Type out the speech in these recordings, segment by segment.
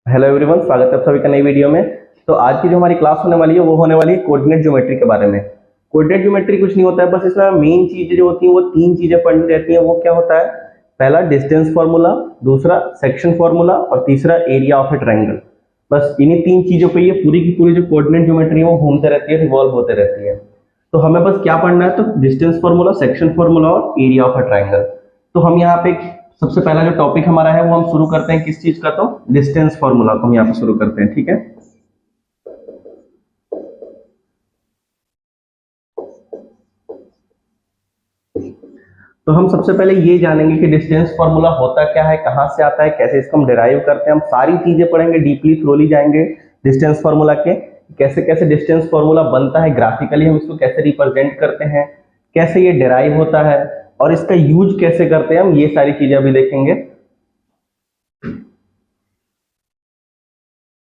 Hello everyone, स्वागत है आप सभी का नई वीडियो में। तो आज की जो हमारी क्लास होने वाली है वो होने वाली है कोऑर्डिनेट ज्योमेट्री के बारे में। कोऑर्डिनेट ज्योमेट्री कुछ नहीं होता है, बस इसमें मेन चीजें जो होती हैं वो तीन चीजें पढ़नी रहती हैं। वो क्या होता है? पहला डिस्टेंस फार्मूला, दूसरा सेक्शन फार्मूला और तीसरा एरिया ऑफ ए ट्रायंगल। बस इन्हीं तीन चीजों पे ये पूरी की पूरी जो कोऑर्डिनेट ज्योमेट्री है वो घूमते रहती है, रिवॉल्व होते रहती है। तो हमें बस क्या पढ़ना है? तो डिस्टेंस फार्मूला, सेक्शन फार्मूला और एरिया ऑफ ए ट्रायंगल। तो हम यहाँ पे सबसे पहला जो टॉपिक हमारा है वो हम शुरू करते हैं किस चीज का? तो डिस्टेंस फार्मूला को हम यहाँ पे शुरू करते हैं, ठीक है। तो हम सबसे पहले ये जानेंगे कि डिस्टेंस फार्मूला होता क्या है, कहाँ से आता है, कैसे इसको हम डिराइव करते हैं। हम सारी चीजें पढ़ेंगे, डीपली थ्रोली जाएंगे डिस्टेंस फार्मूला के, कैसे कैसे डिस्टेंस फार्मूला बनता है, ग्राफिकली हम इसको कैसे रिप्रेजेंट करते हैं, कैसे ये डिराइव होता है और इसका यूज कैसे करते हैं, हम ये सारी चीजें अभी देखेंगे।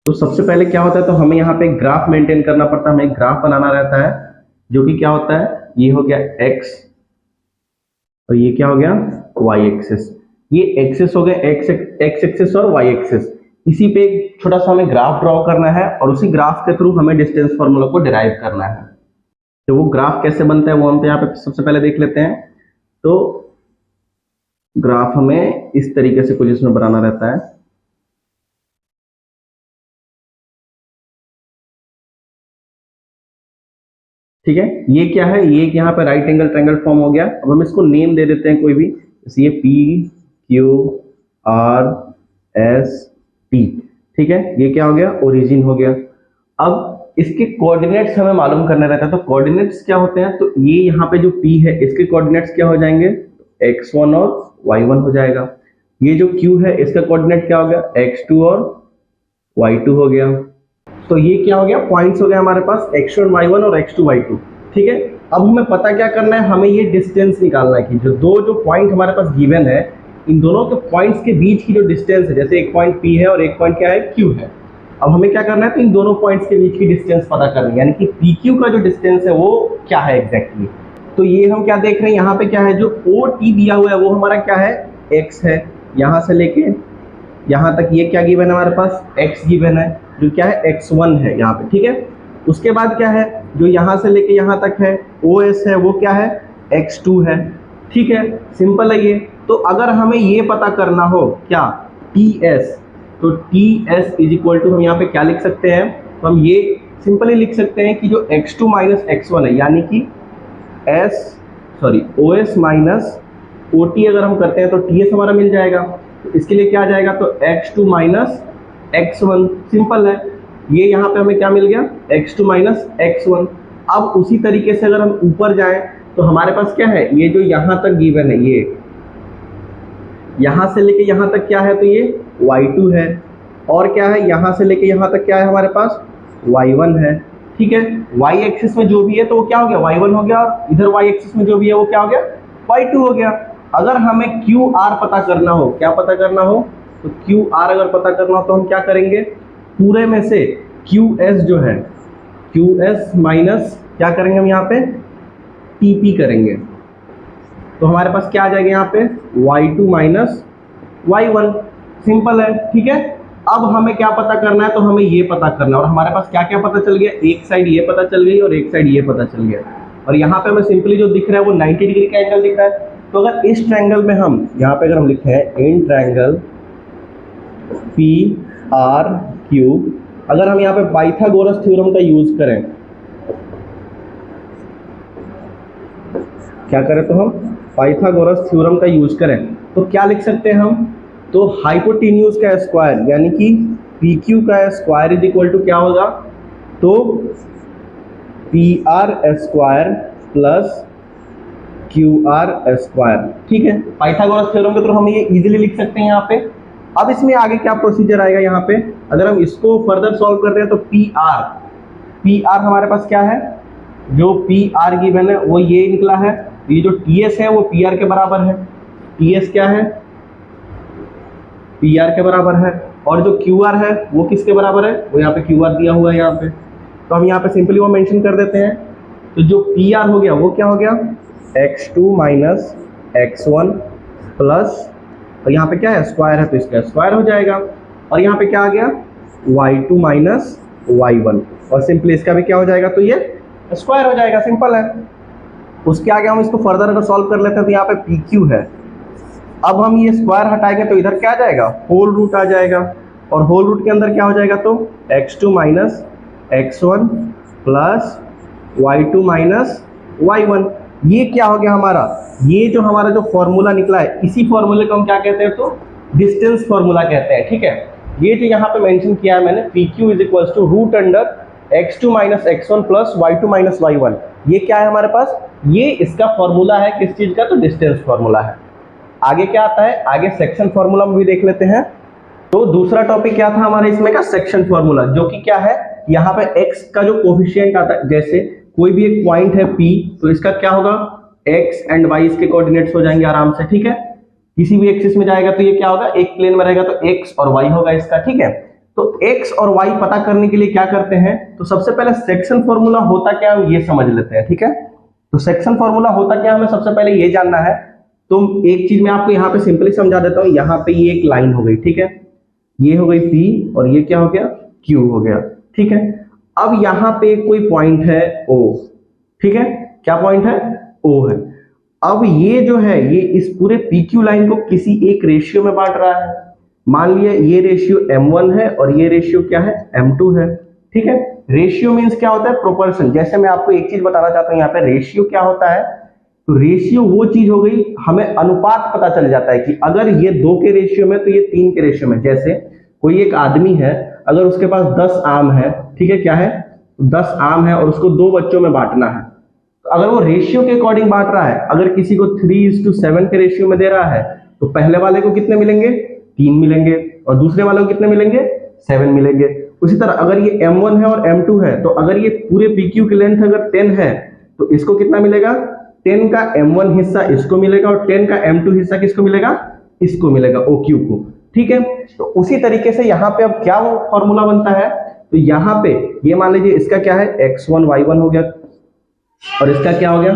तो सबसे पहले क्या होता है, तो हमें यहाँ पे ग्राफ मेंटेन करना पड़ता है, हमें एक ग्राफ बनाना रहता है जो कि क्या होता है, ये हो गया एक्स और ये क्या हो गया वाई एक्सिस। ये एक्सिस हो गए एक्स एक्सिस और वाई एक्सिस। इसी पे एक छोटा सा हमें ग्राफ ड्रॉ करना है और उसी ग्राफ के थ्रू हमें डिस्टेंस फार्मूला को डिराइव करना है। तो वो ग्राफ कैसे बनता है वो हम यहाँ पे सबसे पहले देख लेते हैं। तो ग्राफ हमें इस तरीके से कुछ इसमें बनाना रहता है। ठीक है, ये क्या है, ये यहाँ पे राइट एंगल ट्रायंगल फॉर्म हो गया। अब हम इसको नेम दे देते हैं कोई भी, जैसे ये P Q R S T. ठीक है, ये क्या हो गया, ओरिजिन हो गया। अब इसके कोऑर्डिनेट्स हमें मालूम करने रहता है। तो कोऑर्डिनेट्स क्या होते हैं, तो ये यहाँ पे जो पी है इसके कोऑर्डिनेट्स क्या हो जाएंगे, x1 और y1 हो जाएगा। ये जो q है इसका कोऑर्डिनेट क्या हो गया, x2 और y2 हो गया। तो ये क्या हो गया, पॉइंट्स हो गया हमारे पास x1 y1 और x2 y2। ठीक है, अब हमें पता क्या करना है, हमें ये डिस्टेंस निकालना है कि जो पॉइंट हमारे पास गिवन है, इन दोनों के पॉइंट्स के बीच की जो डिस्टेंस है, जैसे एक पॉइंट P है और एक पॉइंट क्या है, Q है। अब हमें क्या करना है, तो इन दोनों पॉइंट्स के बीच की डिस्टेंस पता करनी है, यानी कि PQ का जो डिस्टेंस है वो क्या है एग्जैक्टली। तो ये हम क्या देख रहे हैं, यहाँ पे क्या है, जो OT दिया हुआ है वो हमारा क्या है, x है। यहाँ से लेके यहाँ तक ये क्या गिवन है हमारे पास, x गिवन है, जो क्या है x1 है यहाँ पे। ठीक है, उसके बाद क्या है, जो यहाँ से लेके यहाँ तक है OS है वो क्या है, x2 है। ठीक है, सिंपल है ये। तो अगर हमें ये पता करना हो क्या, TS, तो TS इज इक्वल टू हम यहाँ पे क्या लिख सकते हैं, तो हम ये सिंपली लिख सकते हैं कि जो x2 माइनस x1 है, यानी कि OS माइनस OT अगर हम करते हैं तो TS हमारा मिल जाएगा। तो इसके लिए क्या आ जाएगा, तो x2 माइनस x1, सिंपल है। ये यहाँ पे हमें क्या मिल गया, x2 माइनस x1। अब उसी तरीके से अगर हम ऊपर जाएं तो हमारे पास क्या है, ये जो यहाँ तक गिवन है, ये यहाँ से लेके यहाँ तक क्या है, तो ये y2 है। और क्या है, यहाँ से लेके यहाँ तक क्या है हमारे पास, y1 है। ठीक है, y एक्सिस में जो भी है तो वो क्या हो गया, y1 हो गया, और इधर y एक्सिस में जो भी है वो क्या हो गया, y2 हो गया। अगर हमें QR पता करना हो, क्या पता करना हो, तो QR अगर पता करना हो तो हम क्या करेंगे, पूरे में से QS जो है, QS माइनस क्या करेंगे हम यहाँ पे, TP करेंगे। तो हमारे पास क्या आ जाएगा यहाँ पे, y2 माइनस y1, सिंपल है। ठीक है, अब हमें क्या पता करना है, तो हमें ये पता करना है। और हमारे पास क्या क्या पता चल गया, एक साइड ये पता चल गई और एक साइड ये पता चल गया। और यहाँ पे हमें सिंपली जो दिख रहा है वो 90 डिग्री का एंगल दिख रहा है। तो अगर इस ट्रायंगल में हम यहाँ पे अगर हम लिखे हैं इन ट्रायंगल PRQ, अगर हम यहाँ पे पाइथागोरस थ्योरम का यूज करें, क्या करें, तो हम पाइथागोरस थ्योरम का यूज करें तो क्या लिख सकते हैं हम, तो हाइपोटेन्यूज का स्क्वायर यानी कि PQ का स्क्वायर इज इक्वल टू क्या होगा, तो PR square plus QR square. ठीक है, पाइथागोरस थ्योरम के थ्रू हम ये इजीली लिख सकते हैं यहाँ पे। अब इसमें आगे क्या प्रोसीजर आएगा, यहाँ पे अगर हम इसको फर्दर सॉल्व करते हैं तो PR हमारे पास क्या है, जो PR गिवन है वो ये निकला है। ये जो TS है वो PR के बराबर है, TS क्या है, PR के बराबर है। और जो QR है वो किसके बराबर है, वो यहाँ पे QR दिया हुआ है यहाँ पे, तो हम यहाँ पे सिंपली वो मेंशन कर देते हैं। तो जो PR हो गया वो क्या हो गया, x2 माइनस x1 प्लस, और यहाँ पे क्या है, स्क्वायर है तो इसका स्क्वायर हो जाएगा। और यहाँ पे क्या आ गया y2 माइनस y1, और सिंपली इसका भी क्या हो जाएगा, तो ये स्क्वायर हो जाएगा, सिंपल है। उसके आगे हम इसको फर्दर अगर सॉल्व कर लेते हैं तो यहाँ पे PQ है, अब हम ये स्क्वायर हटाएंगे तो इधर क्या आ जाएगा, होल रूट आ जाएगा, और होल रूट के अंदर क्या हो जाएगा, तो x2 minus x1 plus y2 minus y1। ये क्या हो गया हमारा, ये जो हमारा जो फॉर्मूला निकला है, इसी फॉर्मूले को हम क्या कहते हैं, तो डिस्टेंस फॉर्मूला कहते हैं, ठीक है। ये जो यहाँ पे मेंशन किया है मैंने, PQ is equals to root under x2 minus x1 plus y2 minus y1, ये क्या है हमारे पास, ये इसका फॉर्मूला है किस चीज का, तो डिस्टेंस फॉर्मूला है। आगे क्या आता है, आगे सेक्शन फॉर्मूला में भी देख लेते हैं। तो दूसरा टॉपिक क्या था हमारे इसमें का, सेक्शन फॉर्मूला, जो कि क्या है, यहाँ पे x का जो कोफिशिएंट आता है, जैसे कोई भी एक पॉइंट है P, तो इसका क्या होगा, x एंड y इसके कोऑर्डिनेट्स हो जाएंगे आराम से, ठीक है। किसी भी एक्सिस में जाएगा तो ये क्या होगा, एक प्लेन में रहेगा तो x और y होगा इसका, ठीक है। तो x और y पता करने के लिए क्या करते हैं, तो सबसे पहले सेक्शन फॉर्मूला होता क्या हम ये समझ लेते हैं, ठीक है। तो सेक्शन फॉर्मूला होता क्या, हमें सबसे पहले ये जानना है। तो एक चीज मैं आपको यहाँ पे सिंपली समझा देता हूँ। यहाँ पे ये एक लाइन हो गई, ठीक है, ये हो गई P और ये क्या हो गया, Q हो गया, ठीक है। अब यहाँ पे कोई पॉइंट है O, ठीक है, क्या पॉइंट है, O है। अब ये जो है, ये इस पूरे PQ लाइन को किसी एक रेशियो में बांट रहा है। मान लिया ये रेशियो M1 है और ये रेशियो क्या है, M2 है, ठीक है। रेशियो मींस क्या होता है, प्रोपोर्शन। जैसे मैं आपको एक चीज बताना चाहता हूँ, यहाँ पे रेशियो क्या होता है, तो रेशियो वो चीज हो गई, हमें अनुपात पता चल जाता है कि अगर ये 2 के रेशियो में तो ये 3 के रेशियो में। जैसे कोई एक आदमी है, अगर उसके पास 10 आम है, ठीक है, क्या है, 10 आम है और उसको 2 बच्चों में बांटना है, तो अगर वो रेशियो के अकॉर्डिंग बांट रहा है, अगर किसी को 3:7 के रेशियो में दे रहा है, तो पहले वाले को कितने मिलेंगे, 3 मिलेंगे, और दूसरे वाले को कितने मिलेंगे, 7 मिलेंगे। उसी तरह अगर ये M1 है और M2 है, तो अगर ये पूरे PQ की लेंथ अगर 10 है, तो इसको कितना मिलेगा, 10 का M1 हिस्सा इसको मिलेगा और 10 का M2 हिस्सा किसको मिलेगा, इसको मिलेगा, OQ को, ठीक है। तो उसी तरीके से यहाँ पे अब क्या फॉर्मूला बनता है, तो यहाँ पे ये मान लीजिए इसका क्या है, x1 y1 हो गया, और इसका क्या हो गया,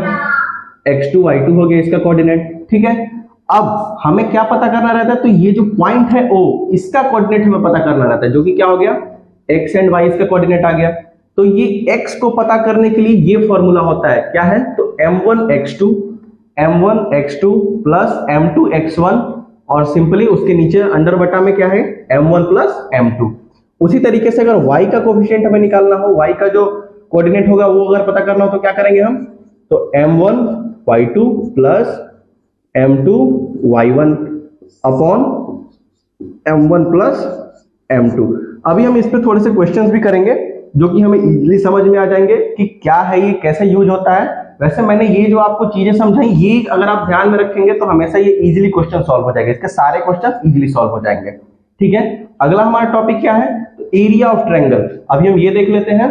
x2 y2 हो गया इसका कोऑर्डिनेट, ठीक है। अब हमें क्या पता करना रहता है, तो ये जो पॉइंट है O, इसका कोऑर्डिनेट हमें पता करना रहता है, जो कि क्या हो गया, x एंड y इसका कोऑर्डिनेट आ गया। तो ये x को पता करने के लिए ये फॉर्मूला होता है, क्या है, तो m1 x2 plus m2 x1, और सिंपली उसके नीचे अंडर बटा में क्या है, m1 प्लस m2। उसी तरीके से अगर y का कोफिशिएंट हमें निकालना हो, y का जो कोऑर्डिनेट होगा वो अगर पता करना हो, तो क्या करेंगे हम, तो m1 y2 plus m2 y1 upon m1 plus m2। अभी हम इस पे थोड़े से क्वेश्चंस भी करेंगे, जो कि हमें इजीली समझ में आ जाएंगे कि क्या है ये, कैसे यूज होता है। वैसे मैंने ये जो आपको चीजें समझाई, ये अगर आप ध्यान में रखेंगे तो हमेशा ये इजीली क्वेश्चन सॉल्व हो जाएंगे, इसके सारे क्वेश्चन इजीली सॉल्व हो जाएंगे, ठीक है। अगला हमारा टॉपिक क्या है, तो एरिया ऑफ ट्रायंगल। अभी हम ये देख लेते हैं,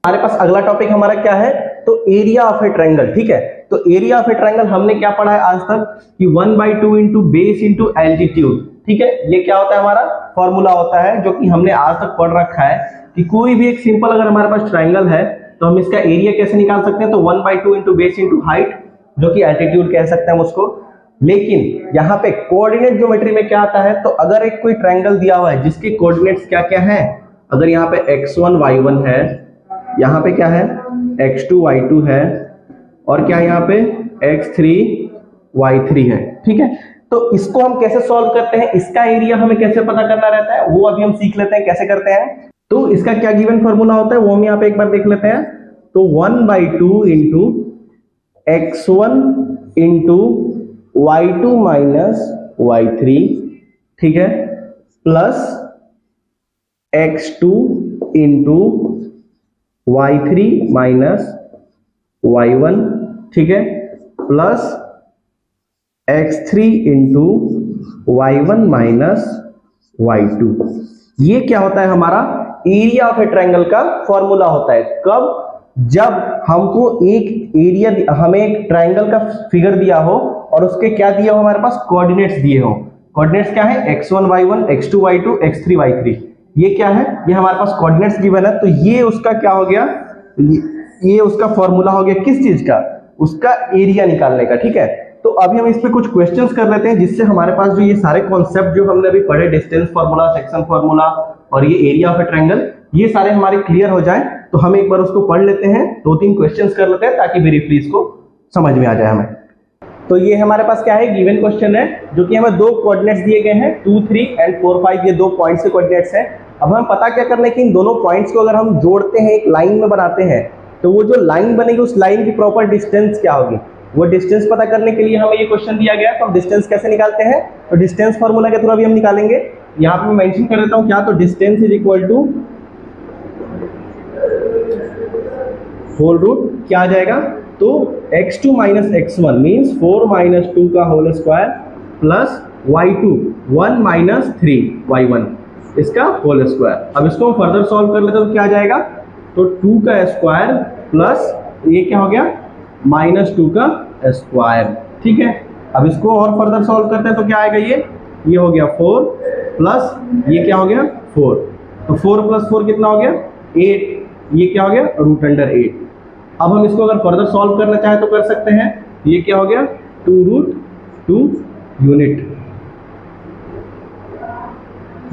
हमारे पास अगला टॉपिक हमारा क्या है, तो एरिया ऑफ ए ट्रायंगल, ठीक है। तो एरिया ऑफ ए ट्रायंगल हमने क्या पढ़ा है आज तक, कि 1/2 इंटू बेस इंटू एल्टीट्यूड, ठीक है। ये क्या होता है, हमारा फॉर्मूला होता है, जो कि हमने आज तक पढ़ रखा है कि कोई भी एक सिंपल अगर हमारे पास ट्रायंगल है, तो हम इसका एरिया कैसे निकाल सकते हैं, तो 1/2 इंटू बेस इंटू हाइट, जो कि एल्टीट्यूड कह सकते हैं हम उसको। लेकिन यहाँ पे कोऑर्डिनेट ज्योमेट्री में क्या आता है, तो अगर एक कोई ट्रायंगल दिया हुआ है जिसके कोऑर्डिनेट्स क्या क्या है, अगर यहाँ पे x1 y1 है, यहाँ पे क्या है x2 y2 है, और क्या यहाँ पे x3 y3 है, ठीक है। तो इसको हम कैसे सॉल्व करते हैं, इसका एरिया हमें कैसे पता करना रहता है, वो अभी हम सीख लेते हैं कैसे करते हैं। तो इसका क्या गिवन फॉर्मूला होता है वो हम यहाँ पे एक बार देख लेते हैं। तो 1/2 into x1 into y2 minus y3, ठीक है, plus x2 into y3 minus y1, ठीक है, plus x3 into y1 minus y2। ये क्या होता है, हमारा एरिया ऑफ ए ट्रायंगल का फॉर्मूला होता है। कब, जब हमको एक एरिया, हमें एक ट्रायंगल का फिगर दिया हो और उसके क्या दिया हो, हमारे पास कोऑर्डिनेट्स दिए हो। कोऑर्डिनेट्स क्या है, x1 y1 x2 y2 x3 y3, ये क्या है, ये हमारे पास कोऑर्डिनेट्स गिवन है। तो ये उसका क्या हो गया, ये उसका फॉर्मूला हो गया, किस चीज का, उसका एरिया निकालने का, ठीक है। तो अभी हम इस पे कुछ क्वेश्चंस कर लेते हैं, जिससे हमारे पास जो ये सारे कॉन्सेप्ट जो हमने अभी पढ़े, डिस्टेंस फार्मूला, सेक्शन फार्मूला और ये एरिया ऑफ ए ट्रायंगल, ये सारे हमारे क्लियर हो जाएं। तो हम एक बार उसको पढ़ लेते हैं, 2-3 क्वेश्चंस कर लेते हैं ताकि ब्रीफली इसको समझ में आ जाए हमें। तो ये हमारे पास क्या है, गिवन क्वेश्चन है, जो कि हमें दो कोऑर्डिनेट्स दिए गए हैं 2, 3 एंड 4, 5, ये दो पॉइंट्स के कोऑर्डिनेट्स हैं। अब हमें पता क्या करना है कि इन दोनों पॉइंट्स को अगर हम जोड़ते हैं, एक लाइन में बनाते हैं, तो वो जो लाइन बनेगी उस लाइन की प्रॉपर डिस्टेंस क्या होगी, वो डिस्टेंस पता करने के लिए हमें ये क्वेश्चन दिया गया है। तो हम डिस्टेंस कैसे निकालते हैं, तो डिस्टेंस फार्मूला के थ्रू अभी हम निकालेंगे। यहाँ पे मैं मेंशन कर देता हूँ क्या, तो distance is equal to whole root क्या आ जाएगा, तो x2 minus x1 means 4 minus 2 का whole square plus y2 1 minus 3y1 इसका होल स्क्वायर। अब इसको हम फर्दर सॉल्व कर लेते हैं तो क्या आ जाएगा, तो 2 का स्क्वायर प्लस ये क्या हो गया माइनस 2 का स्क्वायर। ठीक है, अब इसको और फर्दर सॉल्व करते हैं तो क्या आएगा, ये हो गया 4 प्लस ये क्या हो गया 4, तो 4 प्लस 4 कितना हो गया 8, ये क्या हो गया रूट अंडर 8। अब हम इसको अगर फर्दर सॉल्व करना चाहें तो कर सकते हैं, ये क्या हो गया 2 रूट 2 यूनिट,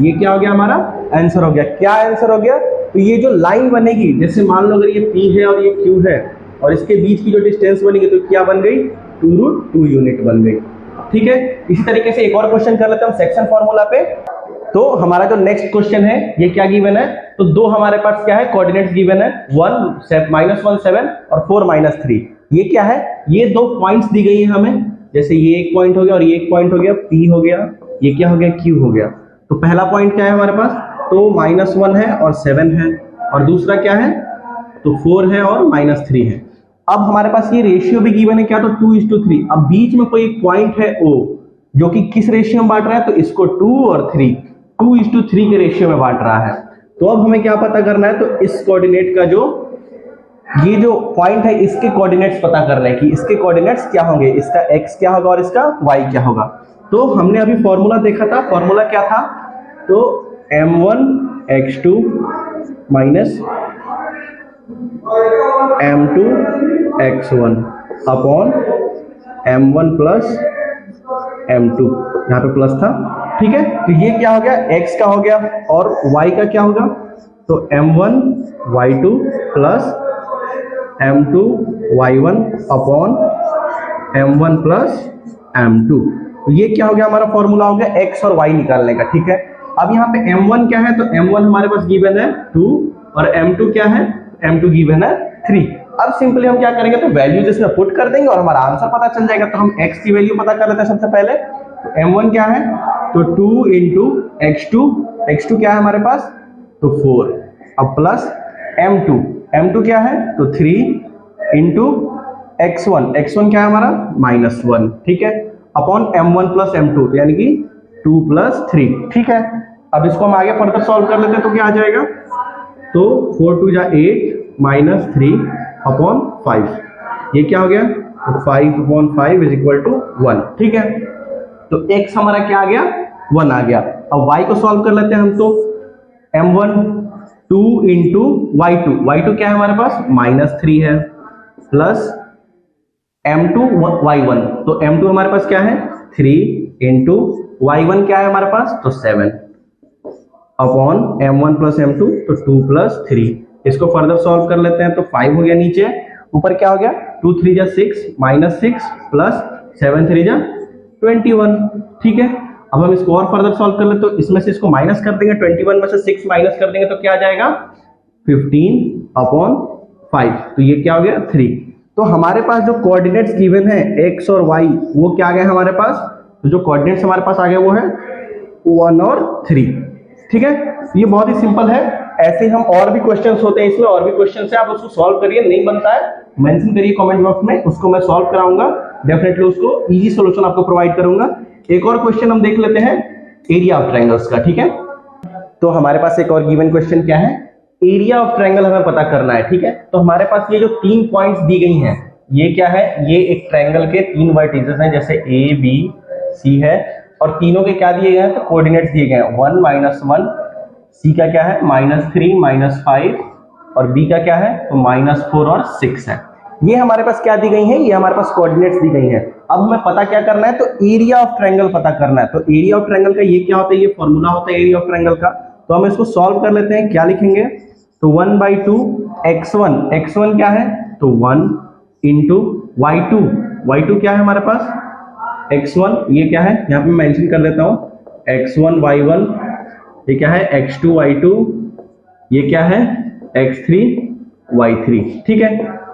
ये क्या हो गया हमारा आंसर हो गया। क्या आंसर हो गया, तो ये जो लाइन बनेगी, जैसे मान लो अगर ये P है और ये Q है और इसके बीच की जो डिस्टेंस बनेगी तो क्या बन गई 2 रूट 2 यूनिट बन गई। ठीक है, इसी तरीके से एक और क्वेश्चन कर लेते हैं हम सेक्शन फार्मूला पे। तो हमारा जो नेक्स्ट क्वेश्चन है, ये क्या गिवन है, तो दो हमारे पास क्या है कोऑर्डिनेट्स गिवन है, 1 -1 7 और 4 -3। ये क्या है, ये दो पॉइंट्स दी गई है हमें, जैसे ये एक पॉइंट हो गया और ये एक पॉइंट हो गया, P हो गया, ये क्या हो गया Q हो गया। तो पहला पॉइंट क्या है हमारे पास, तो -1 है और 7 है, और दूसरा क्या है, तो 4 है और -3 है। अब हमारे पास ये रेशियो भी गिवन है क्या, तो 2:3। अब बीच में कोई एक पॉइंट है O, जो कि किस रेशियो में बांट रहा है, तो इसको 2 और 3 2:3 के रेशियो में बांट रहा है। तो अब हमें क्या पता करना है, तो इस कोऑर्डिनेट का ये जो पॉइंट है इसके कोऑर्डिनेट्स पता करना है कि इसके कोऑर्डिनेट्स क्या होंगे, इसका x क्या होगा और इसका y क्या होगा। तो हमने अभी फॉर्मूला देखा था, फॉर्मूला क्या था, तो m1 x2 minus m2 x1 upon m1 plus m2, यहाँ पे प्लस था। ठीक है, तो ये क्या हो गया x का हो गया और y का क्या होगा, तो m1 y2 plus m2 y1 upon m1 plus m2। तो ये क्या हो गया हमारा फॉर्मूला हो गया x और y निकालने का। ठीक है, अब यहाँ पे m1 क्या है, तो m1 हमारे पास गिवन है 2 और m2 क्या है, m2 गिवन है 3। अब सिंपली हम क्या करेंगे, तो वैल्यूज इसमें पुट कर देंगे और हमारा आंसर पता चल जाएगा। तो हम x की वैल्यू पता कर लेते हैं सबसे पहले। तो m1 क्या है, तो 2 इंटू x2 क्या है हमारे पास, तो 4, अब प्लस m2 क्या है, तो 3 इंटू x1 क्या है हमारा -1। ठीक है, अपॉन m1 प्लस m2, तो यानी कि 2 प्लस 3। ठीक है, अब इसको हम आगे फर्दर सॉल्व कर लेते हैं तो क्या आ जाएगा, तो 4 2 जा 8 -3 अपॉन 5, ये क्या हो गया, तो 5 अपॉन 5 इज इक्वल टू 1। ठीक है, तो x हमारा क्या आ गया 1 आ गया। अब y को सॉल्व कर लेते हैं हम, तो m1 2 इंटू y2 क्या है हमारे पास -3 है, प्लस m2 y1, तो m2 हमारे पास क्या है 3 इंटू y1 क्या है हमारे पास, तो 7 अपॉन m1 प्लस m2, तो 2 प्लस 3। इसको फर्दर सॉल्व कर लेते हैं, तो 5 हो गया नीचे, ऊपर क्या हो गया 2 3 जा 6 -6 प्लस 7 3 जा 21। ठीक है, अब हम इसको और फर्दर सॉल्व कर लेते, तो इसमें से इसको माइनस कर देंगे, 21 में से 6 माइनस कर देंगे तो क्या आ जाएगा 15 अपॉन 5, तो ये क्या हो गया 3। तो हमारे पास जो कोऑर्डिनेट्स गिवन है x और y, वो क्या आ गया हमारे पास, तो जो कोऑर्डिनेट्स हमारे पास आ गए वो है 1 और 3। ठीक है, ये बहुत ही सिंपल है। ऐसे हम और भी क्वेश्चंस होते हैं इसमें, और भी क्वेश्चन है, आप उसको सॉल्व करिए, नहीं बनता है मेंशन करिए कमेंट बॉक्स में, उसको मैं सॉल्व कराऊंगा, डेफिनेटली उसको इजी सॉल्यूशन आपको प्रोवाइड करूंगा। एक और क्वेश्चन हम देख लेते हैं एरिया ऑफ ट्रायंगल्स का। ठीक है, तो हमारे पास एक और गिवन क्वेश्चन क्या है, एरिया ऑफ ट्रायंगल हमें पता करना है। ठीक है, तो हमारे पास ये जो 3 पॉइंट्स दी गई हैं, ये क्या है, ये एक ट्रायंगल के 3 वर्टिसेस हैं, जैसे A B C है, और तीनों के क्या दिए गए हैं, तो कोऑर्डिनेट्स दिए गए हैं 1 -1, C का क्या है -3 -5 और B का क्या है, तो -4 और 6 है। ये हमारे पास क्या दी गई है, ये हमारे पास कोऑर्डिनेट्स दी गई हैं। अब हमें पता क्या करना है, तो एरिया ऑफ ट्रायंगल पता करना है। तो एरिया ऑफ ट्रायंगल का ये क्या होता है, ये फॉर्मूला होता है एरिया ऑफ ट्रायंगल का। तो हम इसको सॉल्व कर लेते हैं। क्या लिखेंगे, तो 1/2 x1, x1 क्या है, तो 1 इंटू y2, y2 क्या है हमारे पास, x1, ये क्या है, यहाँ पे मेंशन कर देता हूँ, x1 y1, ये क्या है x2 y2, ये क्या है x3 y3। ठीक है,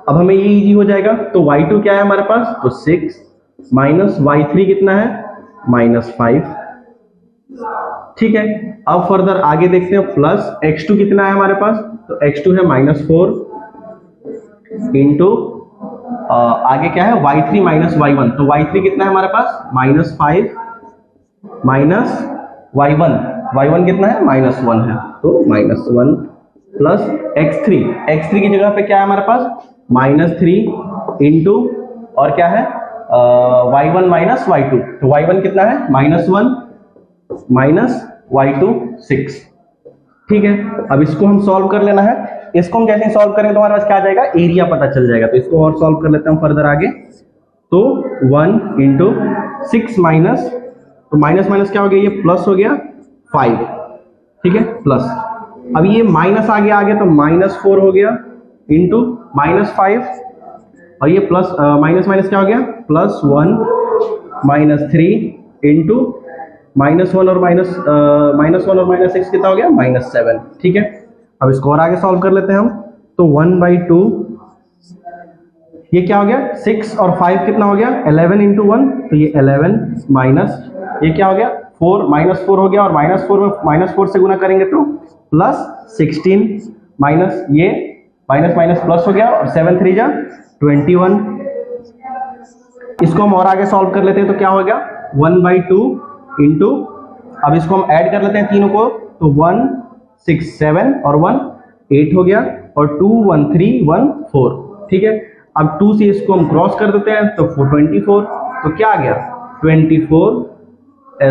अब हमें ये इजी हो जाएगा। तो y2 क्या है हमारे पास, तो 6 माइनस y3 कितना है, -5। ठीक है, अब फर्दर आगे देखते हैं, प्लस x2 कितना है हमारे पास, तो x2 है -4 इंटू आगे क्या है y3 माइनस y1, तो y3 कितना है हमारे पास, -5 माइनस y1 कितना है, -1 है, तो -1 प्लस x3 की जगह पे क्या है हमारे पास, -3 इंटू और क्या है y1 माइनस y2, तो y1 कितना है, -1 माइनस y2 6। ठीक है, अब इसको हम सॉल्व कर लेना है। इसको हम जैसे सॉल्व करेंगे तो हमारे पास क्या आ जाएगा, एरिया पता चल जाएगा। तो इसको और सॉल्व कर लेते हैं फर्दर आगे। तो 1 इंटू 6 माइनस, तो माइनस माइनस क्या हो गया, ये प्लस हो गया 5। ठीक है, प्लस, अब ये माइनस आगे तो -4 हो गया इंटू -5, और ये प्लस माइनस माइनस क्या हो गया, +1 -3 इंटू -1 और -6 कितना हो गया, -7। ठीक है, अब इसको और आगे सॉल्व कर लेते हैं हम। तो 1/2, ये क्या हो गया, 6 और 5 कितना हो गया, 11 इंटू 1, तो ये 11 माइनस, ये क्या हो गया 4, -4 हो गया, और -4 में -4 से गुना करेंगे तो +16 माइनस ये माइनस माइनस प्लस हो गया, और 7 3 जा 21। इसको हम और आगे सॉल्व कर लेते हैं। तो क्या हो गया, 1/2 इंटू, अब इसको हम ऐड कर लेते हैं तीनों को, तो 1 6 7 और 1 8 हो गया, और 2 1 3 1 4। ठीक है, अब 2 से इसको हम क्रॉस कर देते हैं, तो 24, तो क्या आ गया 24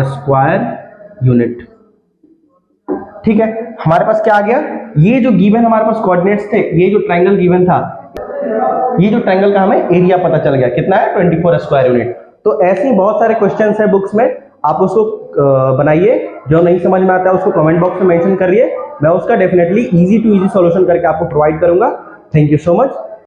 स्क्वायर यूनिट। ठीक है, हमारे पास क्या आ गया, ये जो गिवन हमारे पास कोऑर्डिनेट्स थे, ये जो ट्रायंगल गिवन था, ये जो ट्रायंगल का हमें एरिया पता चल गया, कितना है 24 स्क्वायर यूनिट। तो ऐसे ही बहुत सारे क्वेश्चंस हैं बुक्स में, आप उसको बनाइए, जो नहीं समझ में आता है उसको कमेंट बॉक्स में मेंशन करिए, मैं उसका definitely easy to easy solution करके आपको प्रोवाइड करूंगा। Thank you so much.